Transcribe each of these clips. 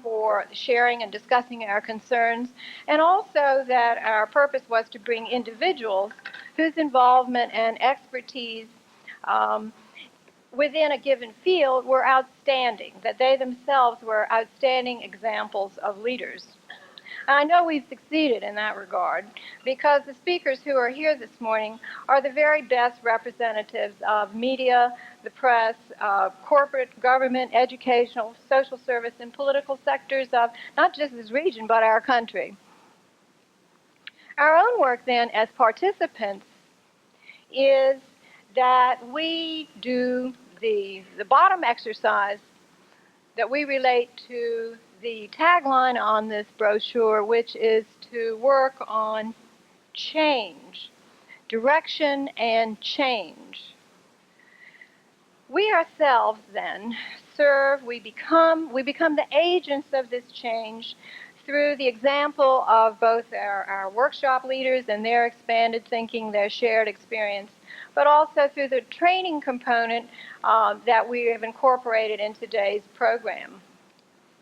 for sharing and discussing our concerns, and also that our purpose was to bring individuals whose involvement and expertise um, within a given field were outstanding, that they themselves were outstanding examples of leaders. And I know we've succeeded in that regard because the speakers who are here this morning are the very best representatives of media, the press, corporate, government, educational, social service, and political sectors of not just this region, but our country. Our own work, then, as participants, is that we do the bottom exercise that we relate to the tagline on this brochure, which is to work on change, direction and change. We ourselves then we become the agents of this change through the example of both our workshop leaders and their expanded thinking, their shared experience, but also through the training component that we have incorporated in today's program.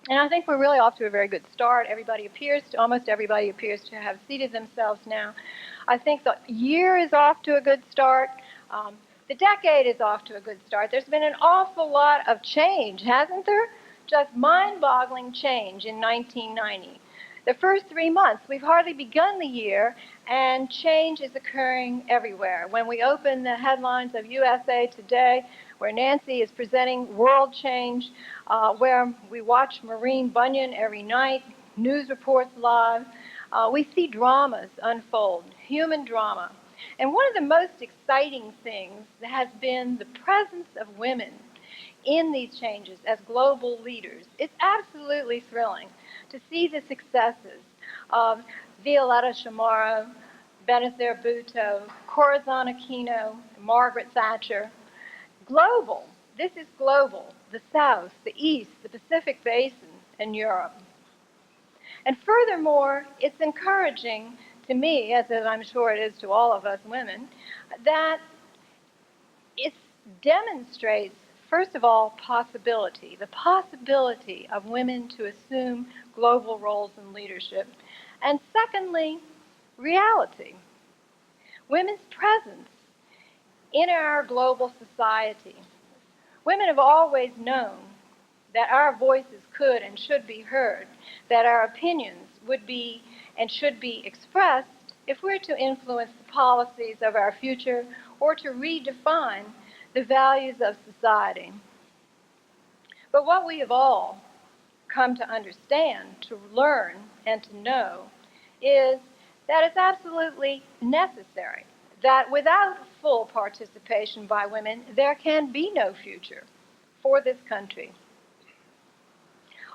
And I think we're really off to a very good start. Almost everybody appears to have seated themselves now. I think the year is off to a good start. The decade is off to a good start. There's been an awful lot of change, hasn't there? Just mind-boggling change in 1990. The first 3 months, we've hardly begun the year, and change is occurring everywhere. When we open the headlines of USA Today, where Nancy is presenting world change, where we watch Maureen Bunyan every night, news reports live, we see dramas unfold, human drama. And one of the most exciting things has been the presence of women in these changes as global leaders. It's absolutely thrilling to see the successes of Violetta Chamorro, Benazir Bhutto, Corazon Aquino, Margaret Thatcher. Global. This is global. The South, the East, the Pacific Basin, and Europe. And furthermore, it's encouraging to me, as I'm sure it is to all of us women, that it demonstrates, first of all, the possibility of women to assume global roles in leadership, and secondly, reality. Women's presence in our global society. Women have always known that our voices could and should be heard, that our opinions would be and should be expressed if we're to influence the policies of our future or to redefine the values of society. But what we have all come to understand, to learn, and to know is that it's absolutely necessary that without full participation by women, there can be no future for this country.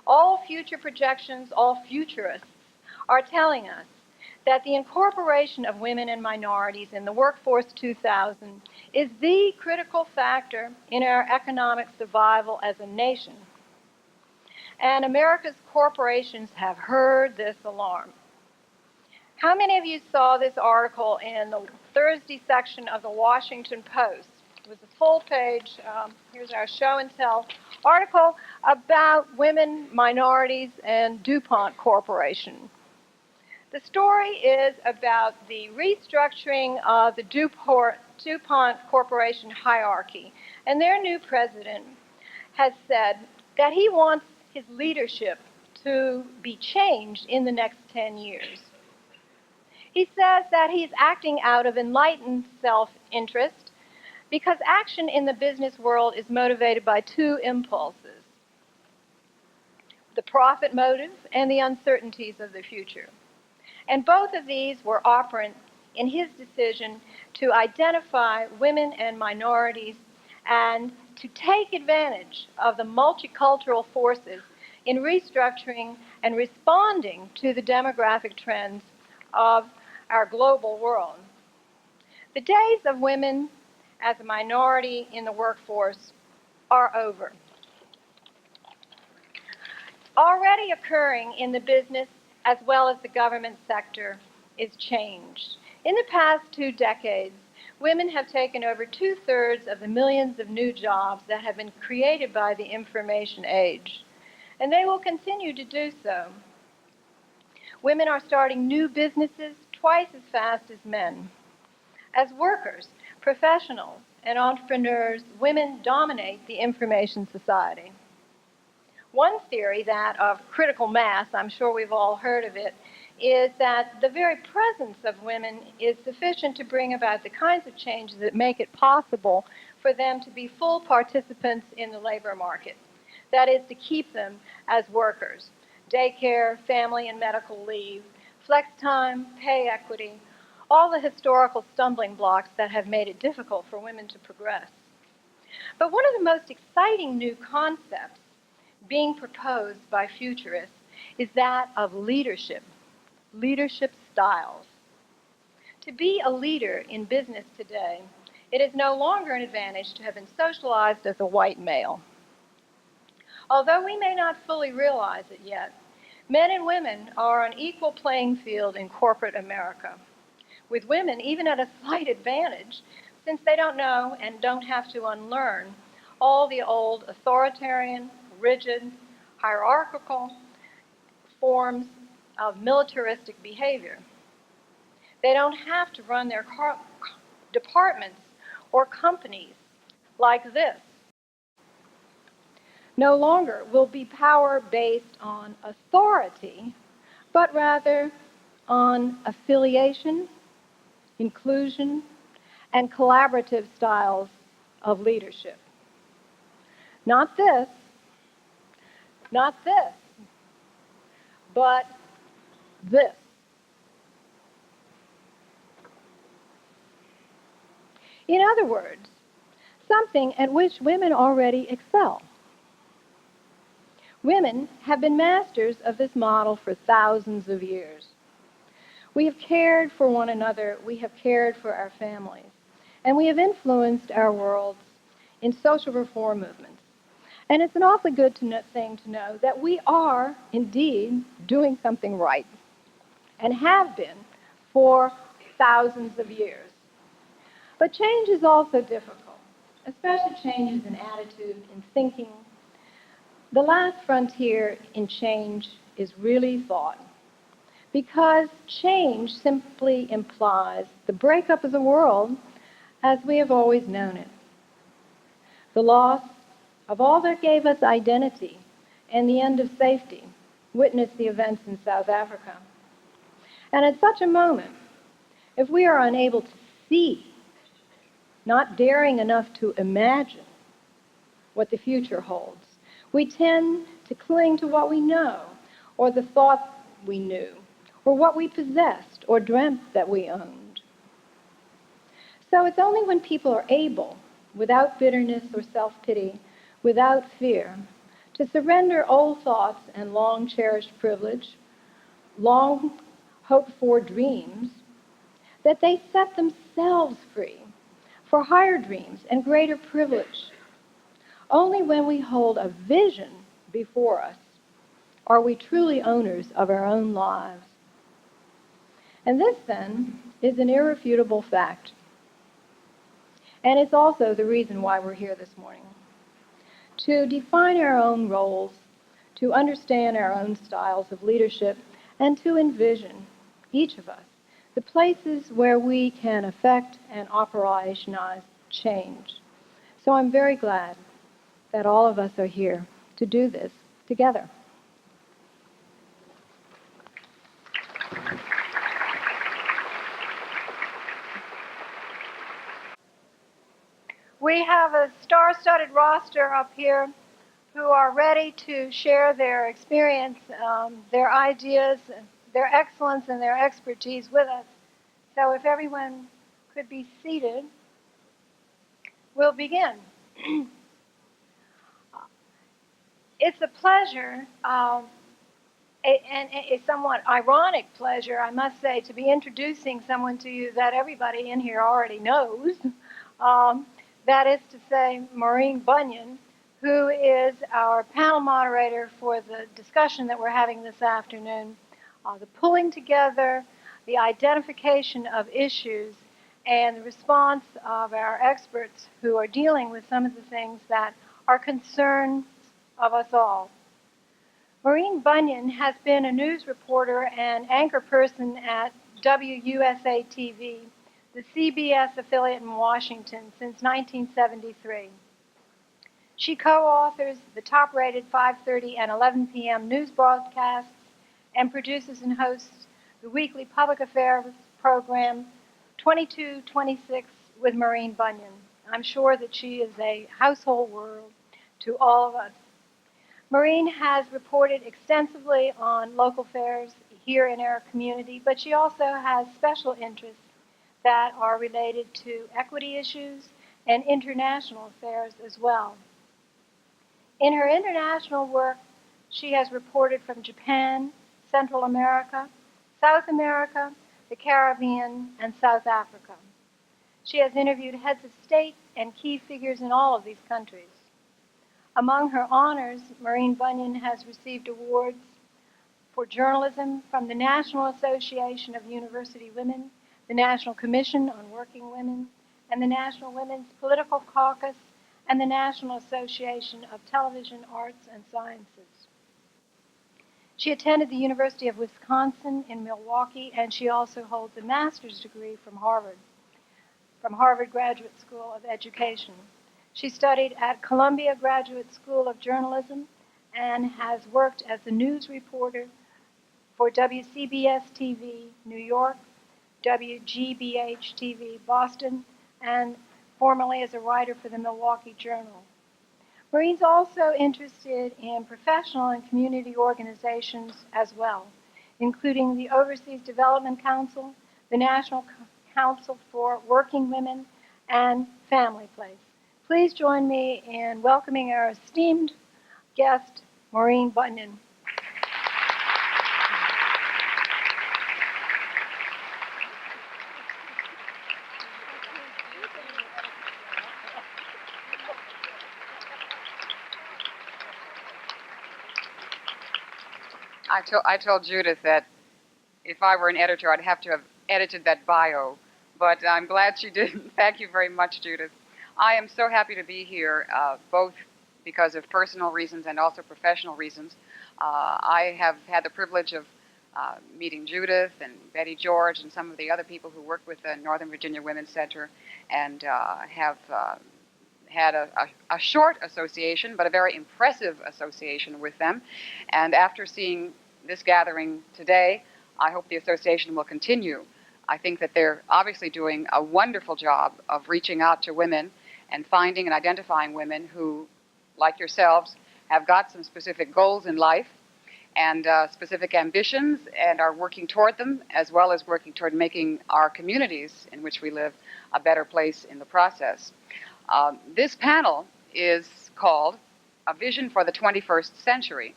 All future projections, all futurists are telling us that the incorporation of women and minorities in the Workforce 2000 is the critical factor in our economic survival as a nation. And America's corporations have heard this alarm. How many of you saw this article in the Thursday section of the Washington Post? It was a full page, here's our show and tell article about women, minorities, and DuPont Corporation. The story is about the restructuring of the DuPont Corporation hierarchy, and their new president has said that he wants his leadership to be changed in the next 10 years. He says that he's acting out of enlightened self-interest because action in the business world is motivated by two impulses: the profit motive and the uncertainties of the future. And both of these were operant in his decision to identify women and minorities and to take advantage of the multicultural forces in restructuring and responding to the demographic trends of our global world. The days of women as a minority in the workforce are over. Already occurring in the business as well as the government sector is change. In the past 2 decades, women have taken over 2/3 of the millions of new jobs that have been created by the information age. and they will continue to do so. Women are starting new businesses twice as fast as men. As workers, professionals, and entrepreneurs, women dominate the information society. One theory, that of critical mass, I'm sure we've all heard of it, is that the very presence of women is sufficient to bring about the kinds of changes that make it possible for them to be full participants in the labor market. That is, to keep them as workers. Daycare, family and medical leave, flex time, pay equity, all the historical stumbling blocks that have made it difficult for women to progress. But one of the most exciting new concepts being proposed by futurists is that of leadership styles. To be a leader in business today, it is no longer an advantage to have been socialized as a white male. Although we may not fully realize it yet, men and women are on equal playing field in corporate America, with women even at a slight advantage, since they don't know and don't have to unlearn all the old authoritarian, rigid, hierarchical forms of militaristic behavior. They don't have to run their departments or companies like this. No longer will be power based on authority, but rather on affiliation, inclusion, and collaborative styles of leadership. Not this, but this. In other words, something at which women already excel. Women have been masters of this model for thousands of years. We have cared for one another, we have cared for our families, and we have influenced our worlds in social reform movements. And it's an awfully good thing to know that we are indeed doing something right, and have been for thousands of years. But change is also difficult, especially changes in attitude, in thinking. The last frontier in change is really thought, because change simply implies the breakup of the world as we have always known it, the loss of all that gave us identity, and the end of safety. Witness the events in South Africa. And at such a moment, if we are unable to see, not daring enough to imagine what the future holds, we tend to cling to what we know, or the thought we knew, or what we possessed or dreamt that we owned. So it's only when people are able, without bitterness or self-pity, without fear, to surrender old thoughts and long-cherished privilege, long hoped-for dreams, that they set themselves free for higher dreams and greater privilege. Only when we hold a vision before us are we truly owners of our own lives. And this, then, is an irrefutable fact. And it's also the reason why we're here this morning. To define our own roles, to understand our own styles of leadership, and to envision, each of us, the places where we can affect and operationalize change. So I'm very glad that all of us are here to do this together. We have a star-studded roster up here who are ready to share their experience, their ideas, their excellence, and their expertise with us. So if everyone could be seated, we'll begin. It's a pleasure, and a somewhat ironic pleasure, I must say, to be introducing someone to you that everybody in here already knows. That is to say, Maureen Bunyan, who is our panel moderator for the discussion that we're having this afternoon, the pulling together, the identification of issues, and the response of our experts who are dealing with some of the things that are concerns of us all. Maureen Bunyan has been a news reporter and anchor person at WUSA TV, the CBS affiliate in Washington, since 1973. She co-authors the top-rated 5:30 and 11 p.m. news broadcasts and produces and hosts the weekly public affairs program 2226 with Maureen Bunyan. I'm sure that she is a household word to all of us. Maureen has reported extensively on local affairs here in our community, but she also has special interests that are related to equity issues and international affairs as well. In her international work, she has reported from Japan, Central America, South America, the Caribbean, and South Africa. She has interviewed heads of state and key figures in all of these countries. Among her honors, Maureen Bunyan has received awards for journalism from the National Association of University Women, the National Commission on Working Women, and the National Women's Political Caucus, and the National Association of Television Arts and Sciences. She attended the University of Wisconsin in Milwaukee, and she also holds a master's degree from Harvard Graduate School of Education. She studied at Columbia Graduate School of Journalism and has worked as a news reporter for WCBS TV New York, WGBH TV Boston, and formerly as a writer for the Milwaukee Journal. Maureen's also interested in professional and community organizations as well, including the Overseas Development Council, the National Council for Working Women, and Family Place. Please join me in welcoming our esteemed guest, Maureen Bunyan. I told Judith that if I were an editor, I'd have to have edited that bio, but I'm glad she didn't. Thank you very much, Judith. I am so happy to be here, both because of personal reasons and also professional reasons. I have had the privilege of meeting Judith and Betty George and some of the other people who work with the Northern Virginia Women's Center, and have had a short association, but a very impressive association with them. And after seeing this gathering today, I hope the association will continue. I think that they're obviously doing a wonderful job of reaching out to women and finding and identifying women who, like yourselves, have got some specific goals in life and specific ambitions and are working toward them, as well as working toward making our communities in which we live a better place in the process. This panel is called A Vision for the 21st Century.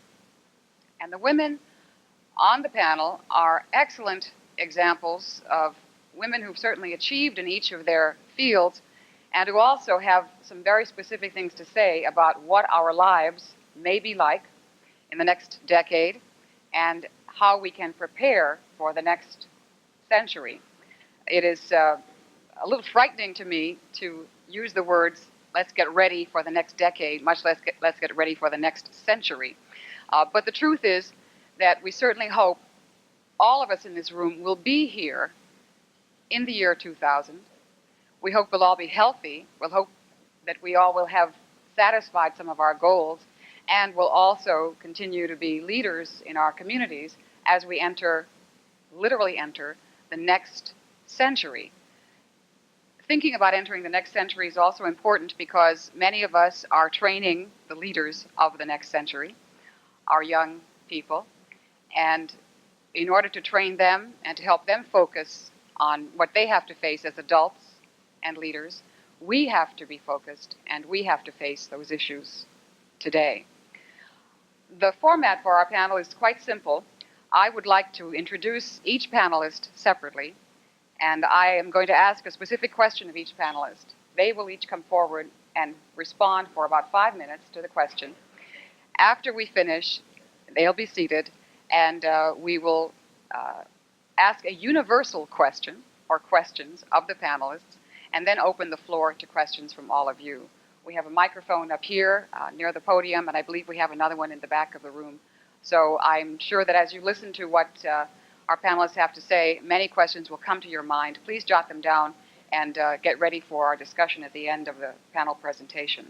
And the women on the panel are excellent examples of women who've certainly achieved in each of their fields and who also have some very specific things to say about what our lives may be like in the next decade and how we can prepare for the next century. It is a little frightening to me to use the words, let's get ready for the next decade, much less let's get ready for the next century. But the truth is that we certainly hope all of us in this room will be here in the year 2000. We hope we'll all be healthy. We'll hope that we all will have satisfied some of our goals, and will also continue to be leaders in our communities as we literally enter the next century. Thinking about entering the next century is also important because many of us are training the leaders of the next century, our young people, and in order to train them and to help them focus on what they have to face as adults and leaders, we have to be focused and we have to face those issues today. The format for our panel is quite simple. I would like to introduce each panelist separately, and I am going to ask a specific question of each panelist. They will each come forward and respond for about 5 minutes to the question. After we finish, they'll be seated, and we will ask a universal question or questions of the panelists, and then open the floor to questions from all of you. We have a microphone up here near the podium, and I believe we have another one in the back of the room So I'm sure that as you listen to what our panelists have to say, many questions will come to your mind. Please jot them down and get ready for our discussion at the end of the panel presentation.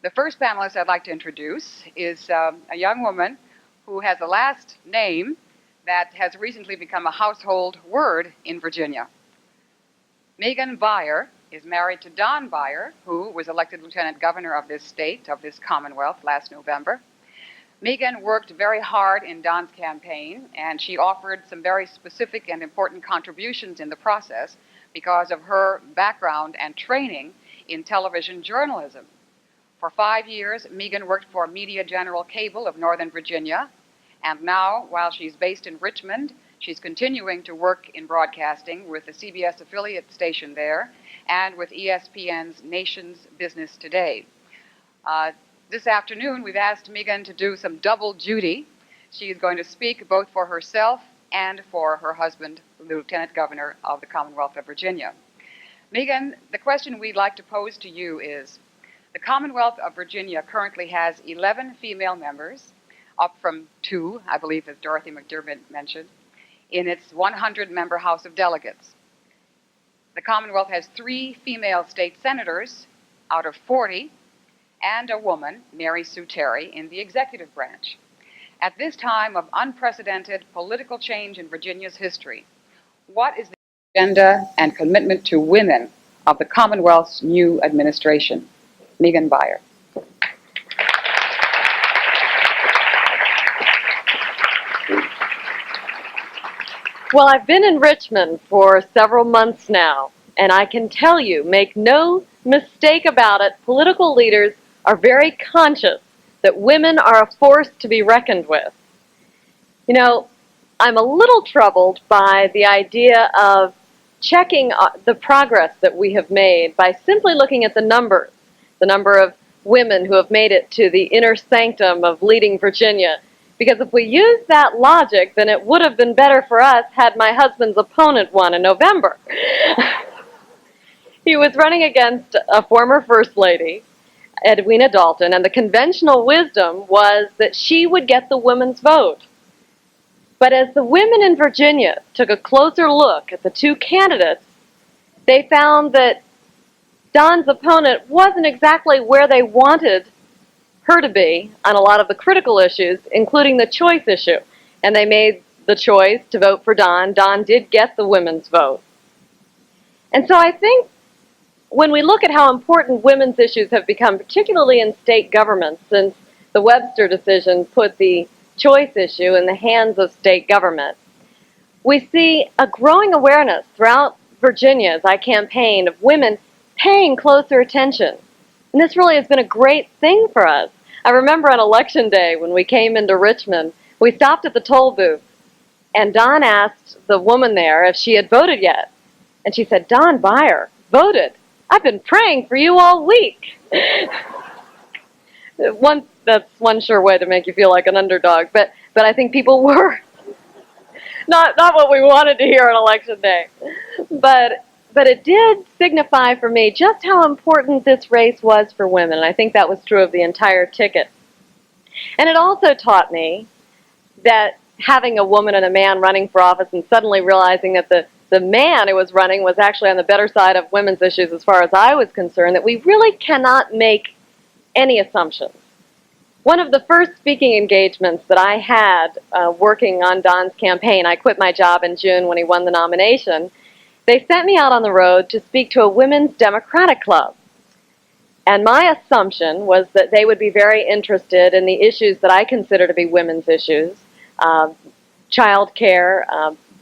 The first panelist I'd like to introduce is a young woman who has a last name that has recently become a household word in Virginia. Megan Byer is married to Don Byer, who was elected lieutenant governor of this state, of this Commonwealth, last November. Megan worked very hard in Don's campaign, and she offered some very specific and important contributions in the process because of her background and training in television journalism. For 5 years, Megan worked for Media General Cable of Northern Virginia, and now, while she's based in Richmond, she's continuing to work in broadcasting with the CBS affiliate station there and with ESPN's Nation's Business Today. This afternoon, we've asked Megan to do some double duty. She is going to speak both for herself and for her husband, the Lieutenant Governor of the Commonwealth of Virginia. Megan, the question we'd like to pose to you is, the Commonwealth of Virginia currently has 11 female members, up from 2, I believe, as Dorothy McDermott mentioned, in its 100-member House of Delegates. The Commonwealth has 3 female state senators out of 40, and a woman, Mary Sue Terry, in the executive branch. At this time of unprecedented political change in Virginia's history, what is the agenda and commitment to women of the Commonwealth's new administration? Megan Byer. Well, I've been in Richmond for several months now, and I can tell you, make no mistake about it, political leaders are very conscious that women are a force to be reckoned with. You know, I'm a little troubled by the idea of checking the progress that we have made by simply looking at the number of women who have made it to the inner sanctum of leading Virginia. Because if we use that logic, then it would have been better for us had my husband's opponent won in November. He was running against a former First Lady, Edwina Dalton, and the conventional wisdom was that she would get the women's vote. But as the women in Virginia took a closer look at the 2 candidates, they found that Don's opponent wasn't exactly where they wanted her to be on a lot of the critical issues, including the choice issue. And they made the choice to vote for Don. Don did get the women's vote. And so I think when we look at how important women's issues have become, particularly in state governments, since the Webster decision put the choice issue in the hands of state government, we see a growing awareness throughout Virginia, as I campaign, of women paying closer attention. And this really has been a great thing for us. I remember on Election Day when we came into Richmond, we stopped at the toll booth, and Don asked the woman there if she had voted yet. And she said, "Don Byer voted. I've been praying for you all week." That's one sure way to make you feel like an underdog, but I think people were. Not what we wanted to hear on Election Day. But it did signify for me just how important this race was for women, and I think that was true of the entire ticket. And it also taught me that having a woman and a man running for office and suddenly realizing that the man who was running was actually on the better side of women's issues as far as I was concerned, that we really cannot make any assumptions. One of the first speaking engagements that I had working on Don's campaign, I quit my job in June when he won the nomination, they sent me out on the road to speak to a women's Democratic club. And my assumption was that they would be very interested in the issues that I consider to be women's issues, child care,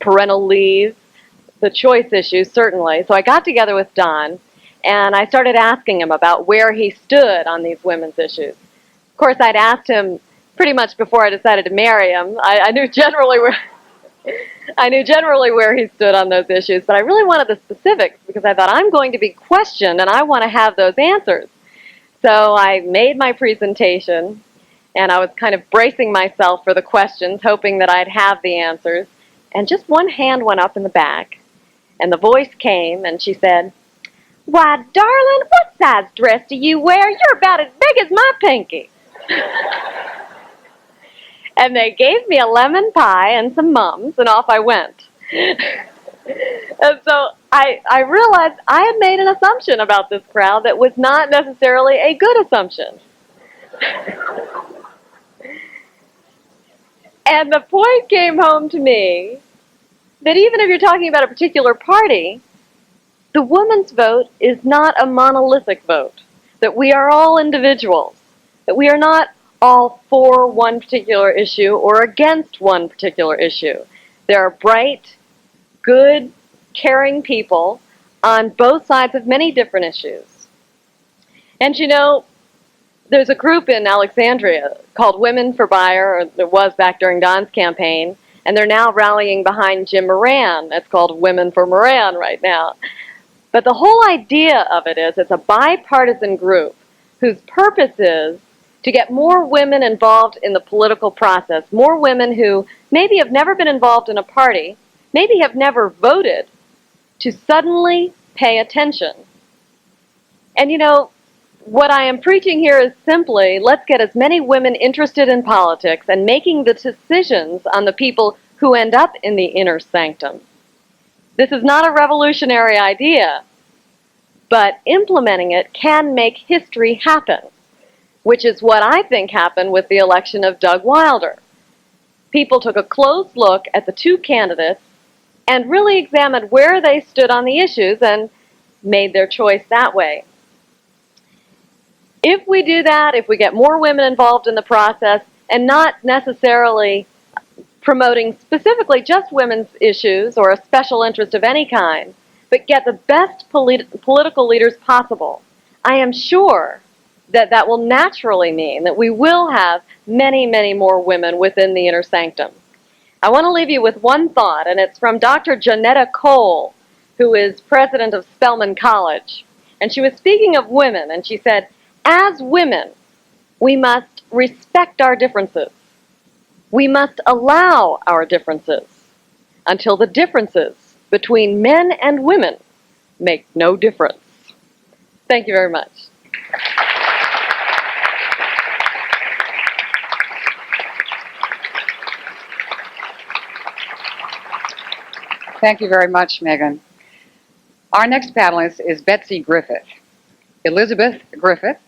parental leave, the choice issue, certainly. So I got together with Don, and I started asking him about where he stood on these women's issues. Of course, I'd asked him pretty much before I decided to marry him. I knew generally where he stood on those issues, but I really wanted the specifics because I thought I'm going to be questioned and I want to have those answers. So I made my presentation, and I was kind of bracing myself for the questions, hoping that I'd have the answers. And just one hand went up in the back, and the voice came, and she said, "Why, darling, what size dress do you wear? You're about as big as my pinky." And they gave me a lemon pie and some mums, and off I went. And so I realized I had made an assumption about this crowd that was not necessarily a good assumption. And the point came home to me that even if you're talking about a particular party, the woman's vote is not a monolithic vote, that we are all individuals, that we are not all for one particular issue or against one particular issue. There are bright, good, caring people on both sides of many different issues. And you know, there's a group in Alexandria called Women for Buyer, or there was back during Don's campaign, and they're now rallying behind Jim Moran. That's called Women for Moran right now. But the whole idea of it is it's a bipartisan group whose purpose is to get more women involved in the political process, more women who maybe have never been involved in a party, maybe have never voted, to suddenly pay attention. And you know, what I am preaching here is simply, let's get as many women interested in politics and making the decisions on the people who end up in the inner sanctum. This is not a revolutionary idea, but implementing it can make history happen, which is what I think happened with the election of Doug Wilder. People took a close look at the two candidates and really examined where they stood on the issues and made their choice that way. If we do that, if we get more women involved in the process and not necessarily promoting specifically just women's issues or a special interest of any kind, but get the best political leaders possible, I am sure that that will naturally mean that we will have many, many more women within the inner sanctum. I want to leave you with one thought, and it's from Dr. Janetta Cole, who is president of Spelman College. And she was speaking of women, and she said, as women, we must respect our differences. We must allow our differences until the differences between men and women make no difference. Thank you very much. Thank you very much, Megan. Our next panelist is Betsy Griffith. Elizabeth Griffith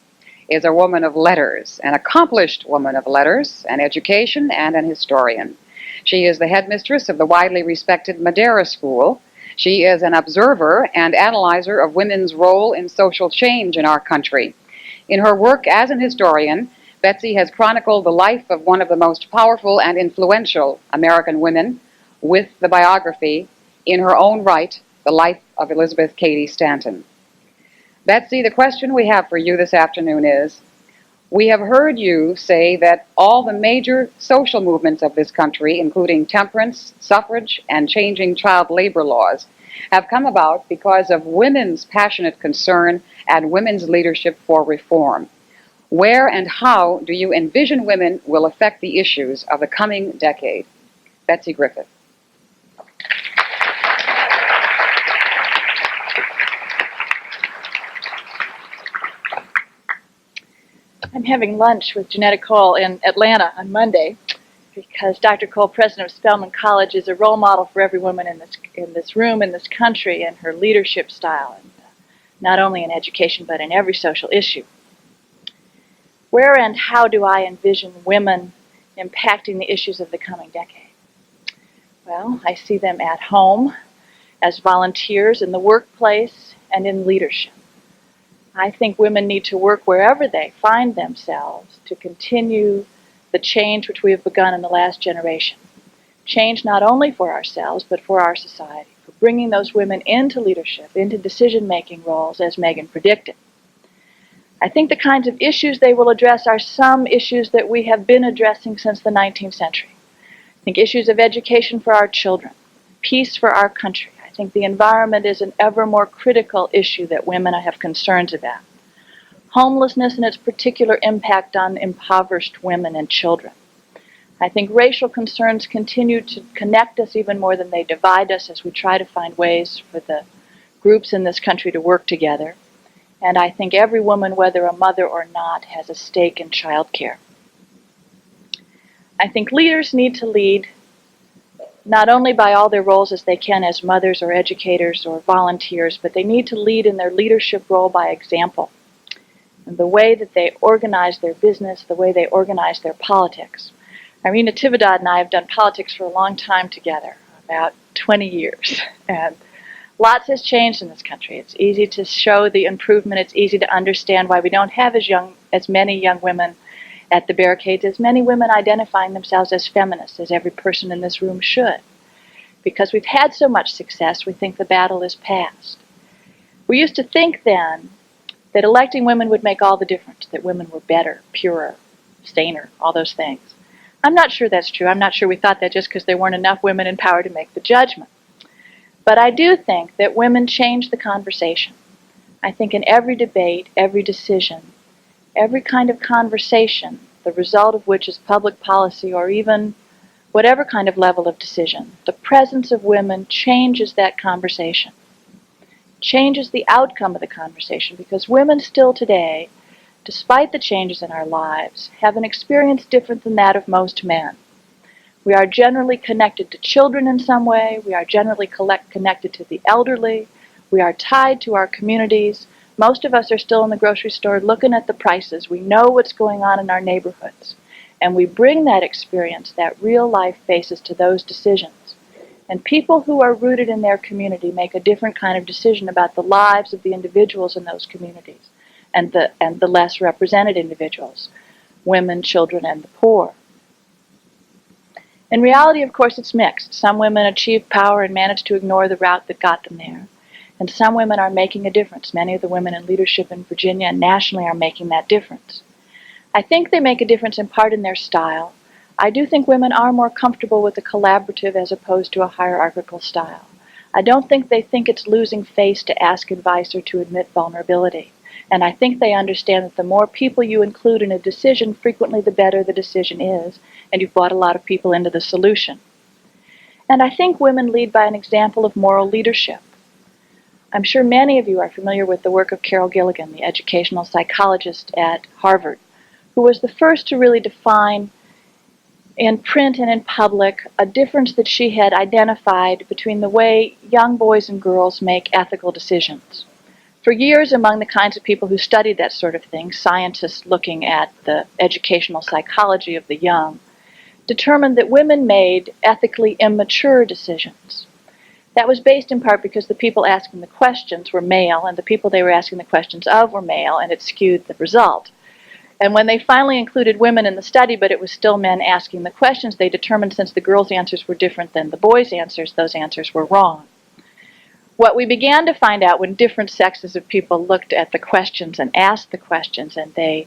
is a woman of letters, an accomplished woman of letters, an education, and an historian. She is the headmistress of the widely respected Madera School. She is an observer and analyzer of women's role in social change in our country. In her work as an historian, Betsy has chronicled the life of one of the most powerful and influential American women with the biography, in her own right, The Life of Elizabeth Cady Stanton. Betsy, the question we have for you this afternoon is, we have heard you say that all the major social movements of this country, including temperance, suffrage, and changing child labor laws, have come about because of women's passionate concern and women's leadership for reform. Where and how do you envision women will affect the issues of the coming decade? Betsy Griffith. I'm having lunch with Janetta Cole in Atlanta on Monday because Dr. Cole, president of Spelman College, is a role model for every woman in this room, in this country, and her leadership style, and not only in education but in every social issue. Where and how do I envision women impacting the issues of the coming decade? Well, I see them at home, as volunteers, in the workplace, and in leadership. I think women need to work wherever they find themselves to continue the change which we have begun in the last generation. Change not only for ourselves, but for our society, for bringing those women into leadership, into decision-making roles, as Megan predicted. I think the kinds of issues they will address are some issues that we have been addressing since the 19th century. I think issues of education for our children, peace for our country. I think the environment is an ever more critical issue that women have concerns about. Homelessness and its particular impact on impoverished women and children. I think racial concerns continue to connect us even more than they divide us as we try to find ways for the groups in this country to work together. And I think every woman, whether a mother or not, has a stake in child care. I think leaders need to lead not only by all their roles as they can as mothers or educators or volunteers, but they need to lead in their leadership role by example. And the way that they organize their business, the way they organize their politics. Irina Tivadad and I have done politics for a long time together, about 20 years. And lots has changed in this country. It's easy to show the improvement. It's easy to understand why we don't have as many young women at the barricades, as many women identifying themselves as feminists, as every person in this room should. Because we've had so much success, we think the battle is past. We used to think then that electing women would make all the difference, that women were better, purer, saner, all those things. I'm not sure that's true. I'm not sure we thought that just because there weren't enough women in power to make the judgment. But I do think that women change the conversation. I think in every debate, every decision, every kind of conversation, the result of which is public policy or even whatever kind of level of decision, the presence of women changes that conversation, changes the outcome of the conversation, because women still today, despite the changes in our lives, have an experience different than that of most men. We are generally connected to children in some way. We are generally connected to the elderly. We are tied to our communities. Most of us are still in the grocery store looking at the prices. We know what's going on in our neighborhoods. And we bring that experience, that real life basis, to those decisions. And people who are rooted in their community make a different kind of decision about the lives of the individuals in those communities and the less represented individuals, women, children, and the poor. In reality, of course, it's mixed. Some women achieve power and manage to ignore the route that got them there. And some women are making a difference. Many of the women in leadership in Virginia and nationally are making that difference. I think they make a difference in part in their style. I do think women are more comfortable with a collaborative as opposed to a hierarchical style. I don't think they think it's losing face to ask advice or to admit vulnerability. And I think they understand that the more people you include in a decision, frequently the better the decision is, and you've brought a lot of people into the solution. And I think women lead by an example of moral leadership. I'm sure many of you are familiar with the work of Carol Gilligan, the educational psychologist at Harvard, who was the first to really define in print and in public a difference that she had identified between the way young boys and girls make ethical decisions. For years, among the kinds of people who studied that sort of thing, scientists looking at the educational psychology of the young, determined that women made ethically immature decisions. That was based in part because the people asking the questions were male, and the people they were asking the questions of were male, and it skewed the result. And when they finally included women in the study, but it was still men asking the questions, they determined since the girls' answers were different than the boys' answers, those answers were wrong. What we began to find out when different sexes of people looked at the questions and asked the questions, and they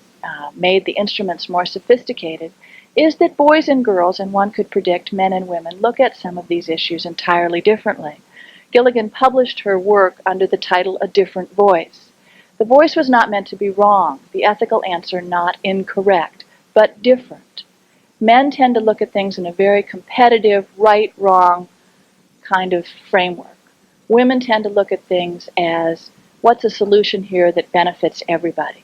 made the instruments more sophisticated, is that boys and girls, and one could predict men and women, look at some of these issues entirely differently. Gilligan published her work under the title A Different Voice. The voice was not meant to be wrong, the ethical answer not incorrect, but different. Men tend to look at things in a very competitive, right-wrong kind of framework. Women tend to look at things as, what's a solution here that benefits everybody?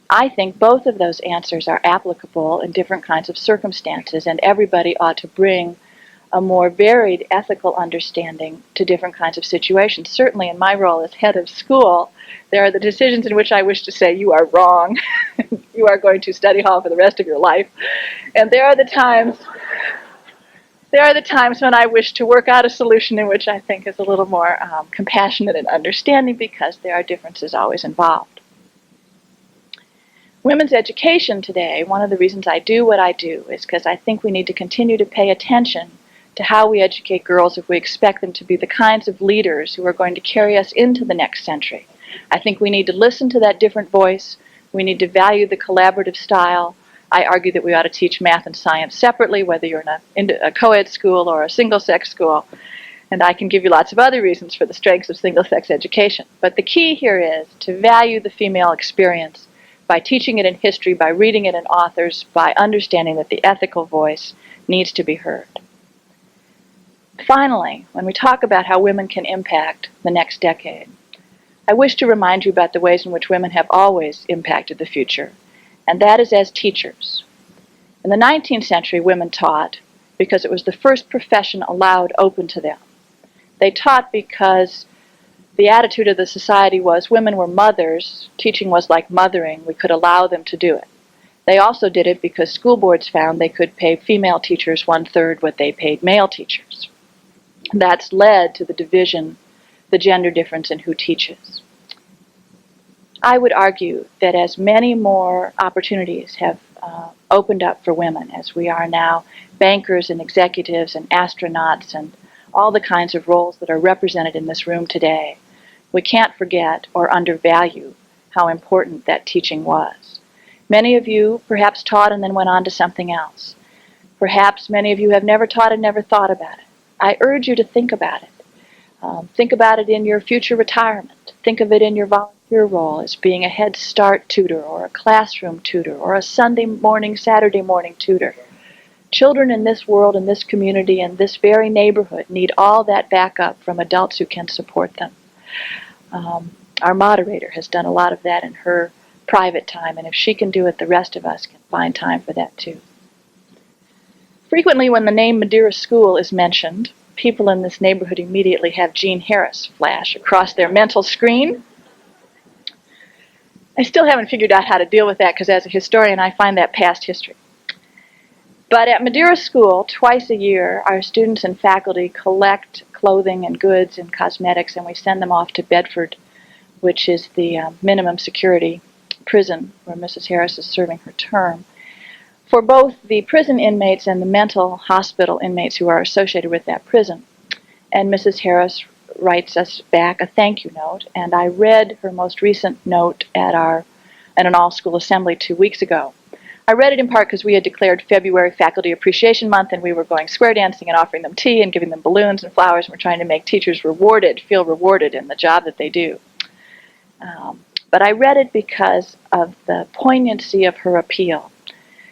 I think both of those answers are applicable in different kinds of circumstances, and everybody ought to bring a more varied ethical understanding to different kinds of situations. Certainly in my role as head of school, there are the decisions in which I wish to say, you are wrong, you are going to study hall for the rest of your life. And there are the times when I wish to work out a solution in which I think is a little more compassionate and understanding, because there are differences always involved. Women's education today, one of the reasons I do what I do is because I think we need to continue to pay attention to how we educate girls if we expect them to be the kinds of leaders who are going to carry us into the next century. I think we need to listen to that different voice. We need to value the collaborative style. I argue that we ought to teach math and science separately, whether you're in a co-ed school or a single-sex school. And I can give you lots of other reasons for the strengths of single-sex education. But the key here is to value the female experience by teaching it in history, by reading it in authors, by understanding that the ethical voice needs to be heard. Finally, when we talk about how women can impact the next decade, I wish to remind you about the ways in which women have always impacted the future, and that is as teachers. In the 19th century, women taught because it was the first profession allowed open to them. They taught because the attitude of the society was women were mothers, teaching was like mothering, we could allow them to do it. They also did it because school boards found they could pay female teachers 1/3 what they paid male teachers. That's led to the division, the gender difference in who teaches. I would argue that as many more opportunities have opened up for women, as we are now bankers and executives and astronauts and all the kinds of roles that are represented in this room today, we can't forget or undervalue how important that teaching was. Many of you perhaps taught and then went on to something else. Perhaps many of you have never taught and never thought about it. I urge you to think about it. Think about it in your future retirement. Think of it in your volunteer role as being a Head Start tutor or a classroom tutor or a Sunday morning, Saturday morning tutor. Children in this world, in this community, in this very neighborhood need all that backup from adults who can support them. Our moderator has done a lot of that in her private time, and if she can do it, the rest of us can find time for that too. Frequently when the name Madeira School is mentioned, people in this neighborhood immediately have Jean Harris flash across their mental screen. I still haven't figured out how to deal with that because as a historian I find that past history. But at Madeira School, twice a year, our students and faculty collect clothing and goods and cosmetics, and we send them off to Bedford, which is the minimum security prison where Mrs. Harris is serving her term, for both the prison inmates and the mental hospital inmates who are associated with that prison. And Mrs. Harris writes us back a thank you note, and I read her most recent note at an all-school assembly 2 weeks ago. I read it in part because we had declared February Faculty Appreciation Month, and we were going square dancing and offering them tea and giving them balloons and flowers, and we're trying to make teachers feel rewarded in the job that they do. But I read it because of the poignancy of her appeal.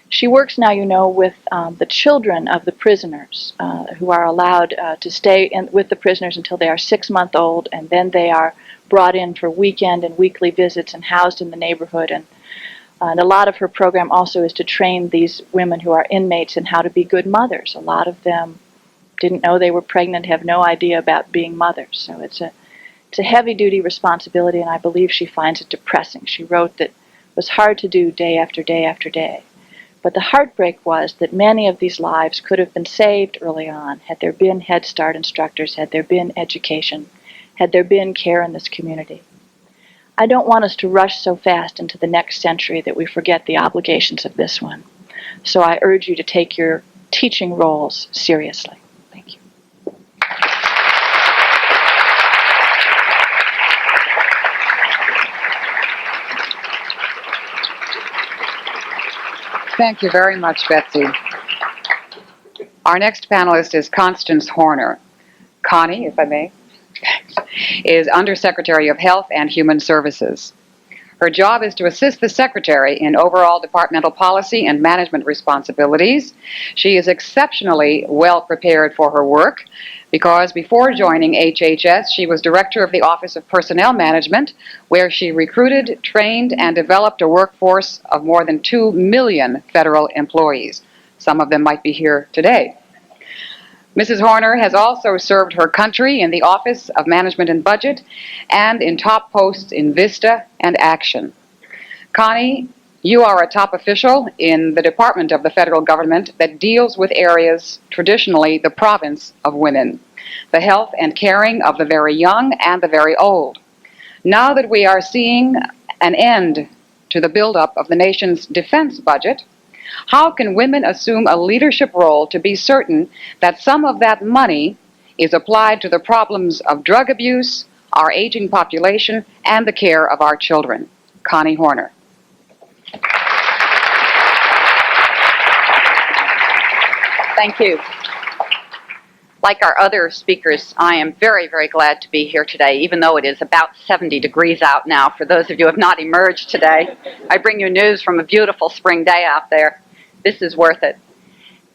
She works now, you know, with the children of the prisoners who are allowed to stay with the prisoners until they are 6 months old, and then they are brought in for weekend and weekly visits and housed in the neighborhood. And a lot of her program also is to train these women who are inmates in how to be good mothers. A lot of them didn't know they were pregnant, have no idea about being mothers. So it's a heavy-duty responsibility, and I believe she finds it depressing. She wrote that it was hard to do day after day after day. But the heartbreak was that many of these lives could have been saved early on had there been Head Start instructors, had there been education, had there been care in this community. I don't want us to rush so fast into the next century that we forget the obligations of this one. So I urge you to take your teaching roles seriously. Thank you. Thank you very much, Betsy. Our next panelist is Constance Horner. Connie, if I may, is Undersecretary of Health and Human Services. Her job is to assist the Secretary in overall departmental policy and management responsibilities. She is exceptionally well prepared for her work because before joining HHS, she was Director of the Office of Personnel Management, where she recruited, trained, and developed a workforce of more than 2 million federal employees. Some of them might be here today. Mrs. Horner has also served her country in the Office of Management and Budget and in top posts in VISTA and Action. Connie, you are a top official in the department of the federal government that deals with areas traditionally the province of women, the health and caring of the very young and the very old. Now that we are seeing an end to the buildup of the nation's defense budget, how can women assume a leadership role to be certain that some of that money is applied to the problems of drug abuse, our aging population, and the care of our children? Connie Horner. Thank you. Like our other speakers, I am very, very glad to be here today, even though it is about 70 degrees out now. For those of you who have not emerged today, I bring you news from a beautiful spring day out there. This is worth it.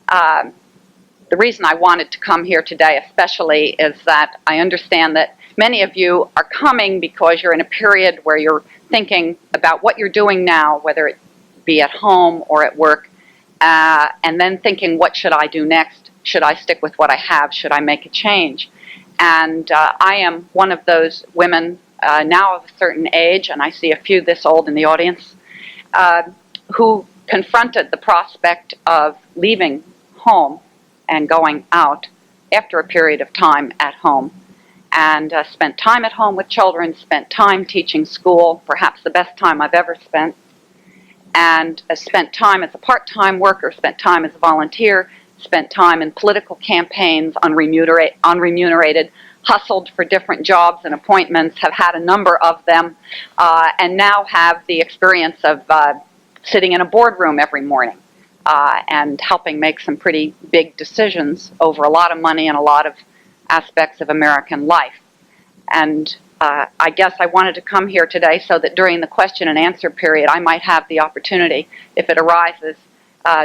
The reason I wanted to come here today especially is that I understand that many of you are coming because you're in a period where you're thinking about what you're doing now, whether it be at home or at work, and then thinking, what should I do next? Should I stick with what I have? Should I make a change? And I am one of those women now of a certain age, and I see a few this old in the audience, who confronted the prospect of leaving home and going out after a period of time at home, and spent time at home with children, spent time teaching school, perhaps the best time I've ever spent, and spent time as a part-time worker, spent time as a volunteer, spent time in political campaigns, unremunerated, hustled for different jobs and appointments, have had a number of them, and now have the experience of sitting in a boardroom every morning and helping make some pretty big decisions over a lot of money and a lot of aspects of American life. And I guess I wanted to come here today so that during the question and answer period I might have the opportunity, if it arises,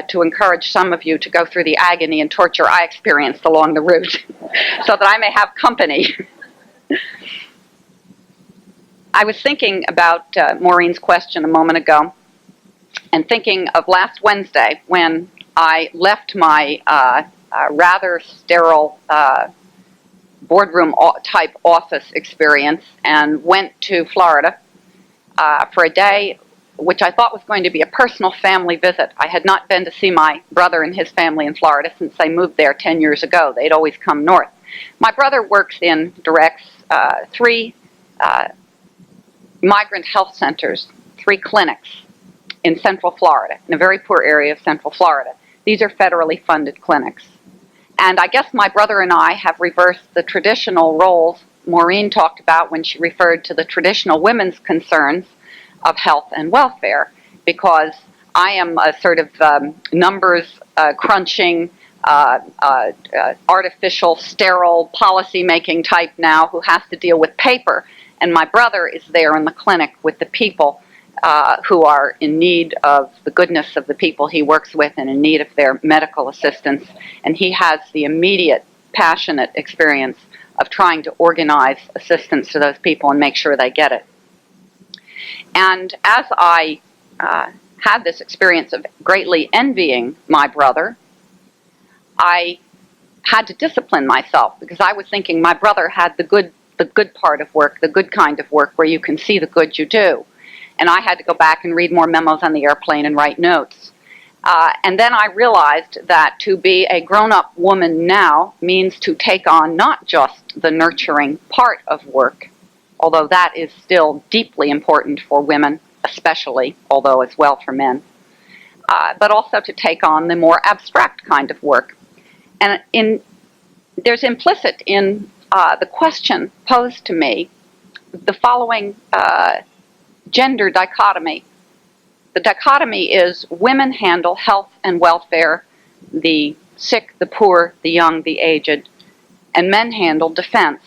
to encourage some of you to go through the agony and torture I experienced along the route so that I may have company. I was thinking about Maureen's question a moment ago, and thinking of last Wednesday when I left my rather sterile boardroom type office experience and went to Florida for a day which I thought was going to be a personal family visit. I had not been to see my brother and his family in Florida since they moved there 10 years ago. They'd always come north. My brother directs 3 migrant health centers, 3 clinics in Central Florida, in a very poor area of Central Florida. These are federally funded clinics. And I guess my brother and I have reversed the traditional roles Maureen talked about when she referred to the traditional women's concerns of health and welfare, because I am a sort of numbers crunching, artificial, sterile policy-making type now who has to deal with paper. And my brother is there in the clinic with the people who are in need of the goodness of the people he works with and in need of their medical assistance. And he has the immediate, passionate experience of trying to organize assistance to those people and make sure they get it. And as I had this experience of greatly envying my brother, I had to discipline myself, because I was thinking my brother had the good part of work, the good kind of work where you can see the good you do. And I had to go back and read more memos on the airplane and write notes. And then I realized that to be a grown-up woman now means to take on not just the nurturing part of work, although that is still deeply important for women, especially, although as well for men, but also to take on the more abstract kind of work. And there's implicit in the question posed to me the following gender dichotomy. The dichotomy is women handle health and welfare, the sick, the poor, the young, the aged, and men handle defense.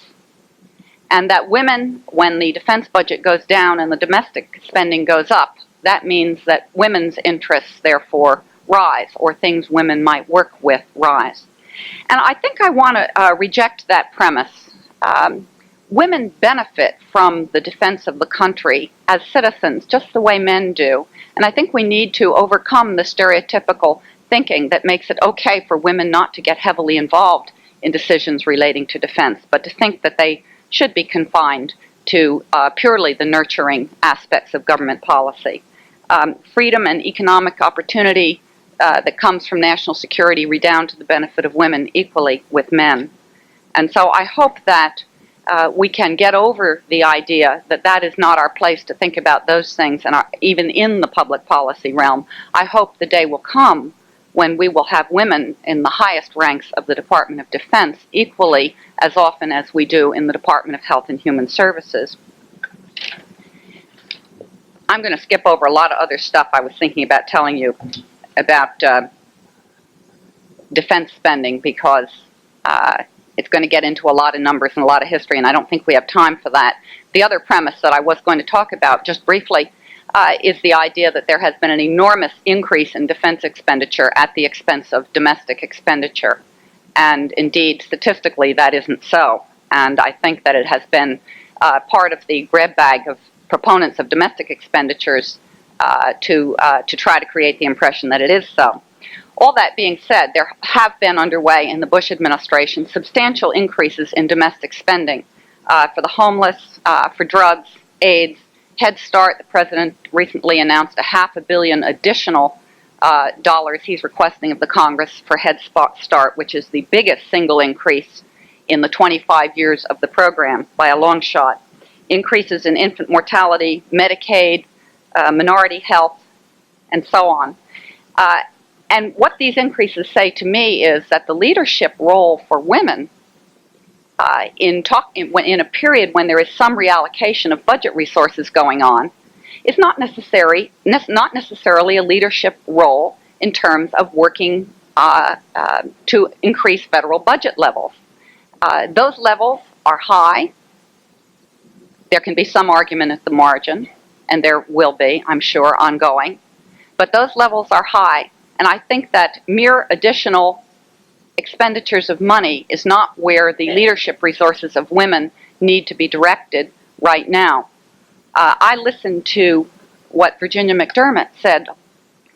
And that women, when the defense budget goes down and the domestic spending goes up, that means that women's interests therefore rise, or things women might work with rise. And I think I want to reject that premise. Women benefit from the defense of the country as citizens, just the way men do. And I think we need to overcome the stereotypical thinking that makes it okay for women not to get heavily involved in decisions relating to defense, but to think that they should be confined to purely the nurturing aspects of government policy. Freedom and economic opportunity that comes from national security redound to the benefit of women equally with men. And so I hope that we can get over the idea that that is not our place to think about those things, and even in the public policy realm. I hope the day will come when we will have women in the highest ranks of the Department of Defense equally as often as we do in the Department of Health and Human Services. I'm going to skip over a lot of other stuff I was thinking about telling you about defense spending, because it's going to get into a lot of numbers and a lot of history, and I don't think we have time for that. The other premise that I was going to talk about just briefly is the idea that there has been an enormous increase in defense expenditure at the expense of domestic expenditure. And indeed, statistically, that isn't so. And I think that it has been part of the grab bag of proponents of domestic expenditures to try to create the impression that it is so. All that being said, there have been underway in the Bush administration substantial increases in domestic spending for the homeless, for drugs, AIDS, Head Start. The president recently announced $500 million additional dollars he's requesting of the Congress for Head Start, which is the biggest single increase in the 25 years of the program by a long shot. Increases in infant mortality, Medicaid, minority health, and so on. And what these increases say to me is that the leadership role for women in a period when there is some reallocation of budget resources going on is not necessarily a leadership role in terms of working to increase federal budget levels. Those levels are high. There can be some argument at the margin, and there will be, I'm sure, ongoing. But those levels are high, and I think that mere additional expenditures of money is not where the leadership resources of women need to be directed right now. I listened to what Virginia McDermott said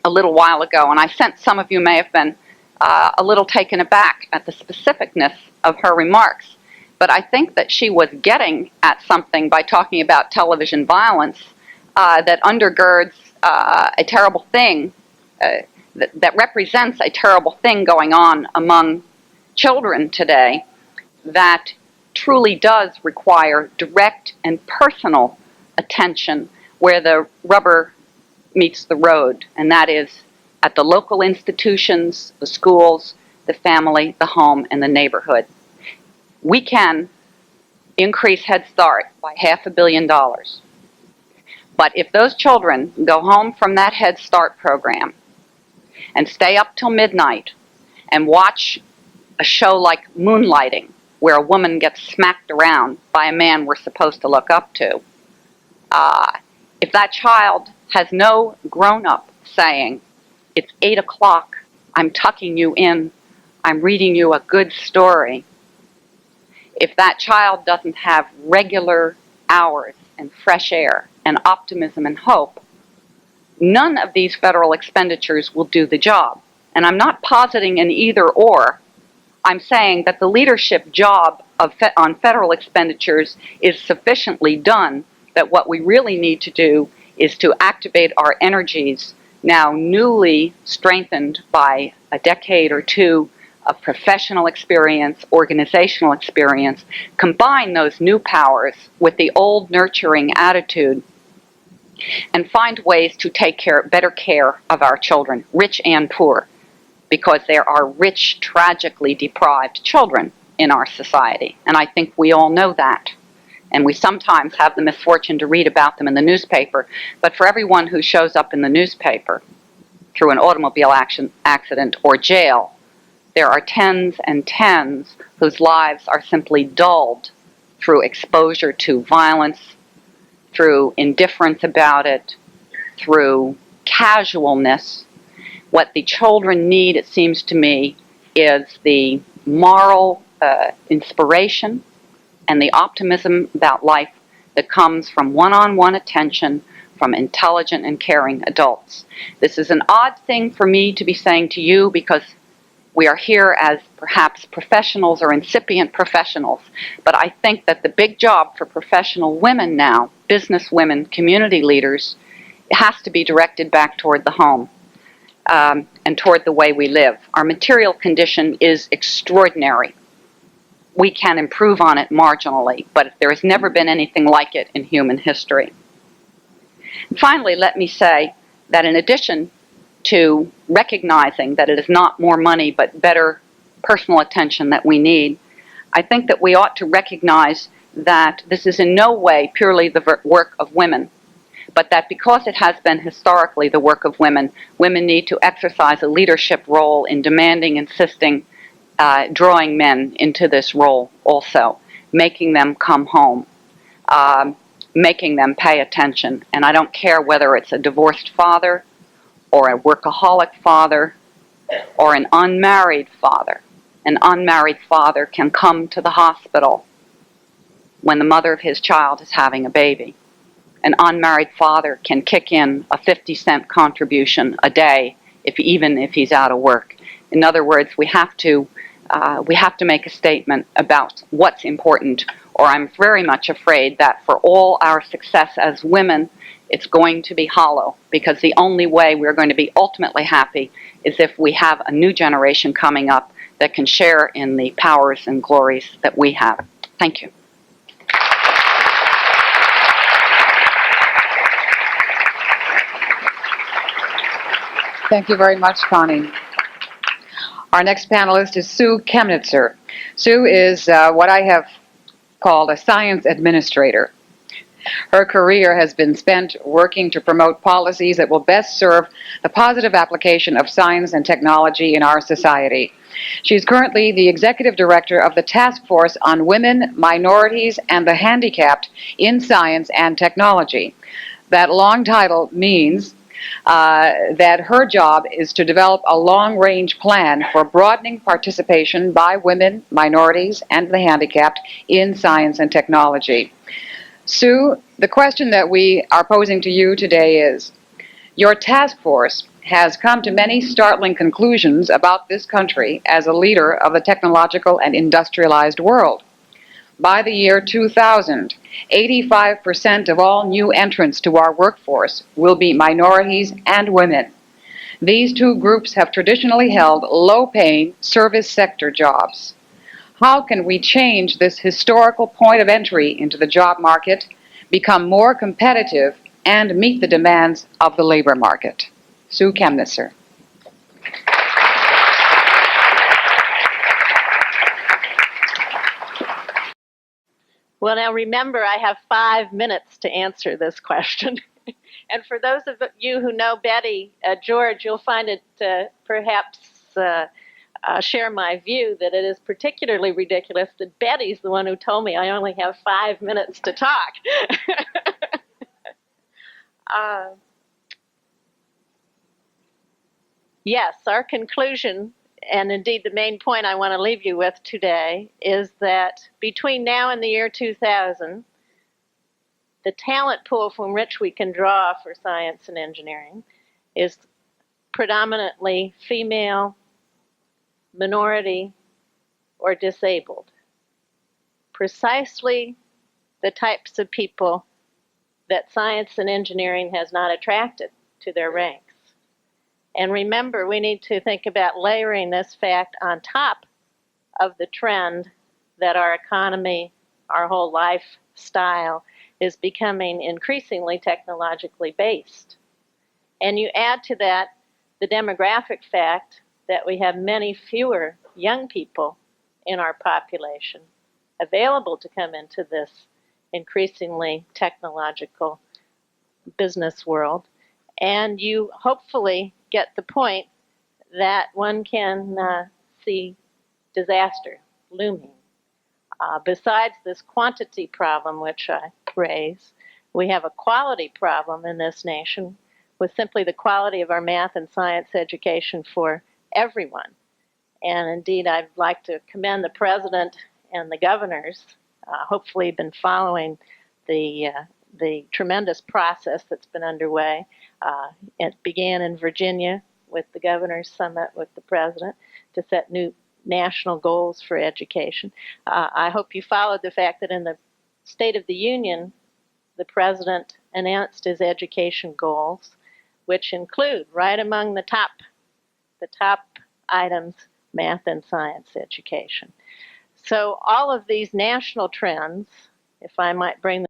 a little while ago, and I sense some of you may have been a little taken aback at the specificness of her remarks. But I think that she was getting at something by talking about television violence that undergirds a terrible thing, that represents a terrible thing going on among children today that truly does require direct and personal attention where the rubber meets the road, and that is at the local institutions, the schools, the family, the home, and the neighborhood. We can increase Head Start by $500 million. But if those children go home from that Head Start program and stay up till midnight and watch a show like Moonlighting, where a woman gets smacked around by a man we're supposed to look up to, if that child has no grown-up saying, it's 8 o'clock, I'm tucking you in, I'm reading you a good story, if that child doesn't have regular hours and fresh air and optimism and hope, none of these federal expenditures will do the job. And I'm not positing an either or. I'm saying that the leadership job on federal expenditures is sufficiently done that what we really need to do is to activate our energies, now newly strengthened by a decade or two of professional experience, organizational experience, combine those new powers with the old nurturing attitude and find ways to take better care of our children, rich and poor, because there are rich, tragically deprived children in our society. And I think we all know that. And we sometimes have the misfortune to read about them in the newspaper. But for everyone who shows up in the newspaper through an automobile accident or jail, there are tens and tens whose lives are simply dulled through exposure to violence, through indifference about it, through casualness. What the children need, it seems to me, is the moral inspiration and the optimism about life that comes from one-on-one attention from intelligent and caring adults. This is an odd thing for me to be saying to you because we are here as perhaps professionals or incipient professionals, but I think that the big job for professional women now, business women, community leaders, has to be directed back toward the home and toward the way we live. Our material condition is extraordinary. We can improve on it marginally, but there has never been anything like it in human history. Finally, let me say that in addition to recognizing that it is not more money but better personal attention that we need, I think that we ought to recognize that this is in no way purely the work of women, but that because it has been historically the work of women, women need to exercise a leadership role in demanding, insisting, drawing men into this role also, making them come home, making them pay attention. And I don't care whether it's a divorced father or a workaholic father or an unmarried father. An unmarried father can come to the hospital when the mother of his child is having a baby. An unmarried father can kick in a 50-cent contribution a day even if he's out of work. In other words, we have to make a statement about what's important, or I'm very much afraid that for all our success as women, it's going to be hollow, because the only way we're going to be ultimately happy is if we have a new generation coming up that can share in the powers and glories that we have. Thank you. Thank you very much, Connie. Our next panelist is Sue Chemnitzer. Sue is what I have called a science administrator. Her career has been spent working to promote policies that will best serve the positive application of science and technology in our society. She's currently the executive director of the Task Force on Women, Minorities, and the Handicapped in Science and Technology. That long title means that her job is to develop a long-range plan for broadening participation by women, minorities, and the handicapped in science and technology. Sue, the question that we are posing to you today is, your task force has come to many startling conclusions about this country as a leader of the technological and industrialized world. By the year 2000, 85% of all new entrants to our workforce will be minorities and women. These two groups have traditionally held low-paying service sector jobs. How can we change this historical point of entry into the job market, become more competitive, and meet the demands of the labor market? Sue Chemnitzer. Well, now remember, I have 5 minutes to answer this question. And for those of you who know Betty George, you'll find it perhaps share my view that it is particularly ridiculous that Betty's the one who told me I only have 5 minutes to talk. Yes, our conclusion, and indeed the main point I want to leave you with today, is that between now and the year 2000, the talent pool from which we can draw for science and engineering is predominantly female, minority, or disabled. Precisely the types of people that science and engineering has not attracted to their ranks. And remember, we need to think about layering this fact on top of the trend that our economy, our whole lifestyle, is becoming increasingly technologically based. And you add to that the demographic fact that we have many fewer young people in our population available to come into this increasingly technological business world. And you hopefully get the point that one can see disaster looming. Besides this quantity problem, which I raise, we have a quality problem in this nation with simply the quality of our math and science education for everyone. And indeed, I'd like to commend the president and the governors, hopefully been following the tremendous process that's been underway. It began in Virginia with the Governor's Summit with the President to set new national goals for education. I hope you followed the fact that in the State of the Union, the President announced his education goals, which include, right among the top items, math and science education. So all of these national trends, if I might bring them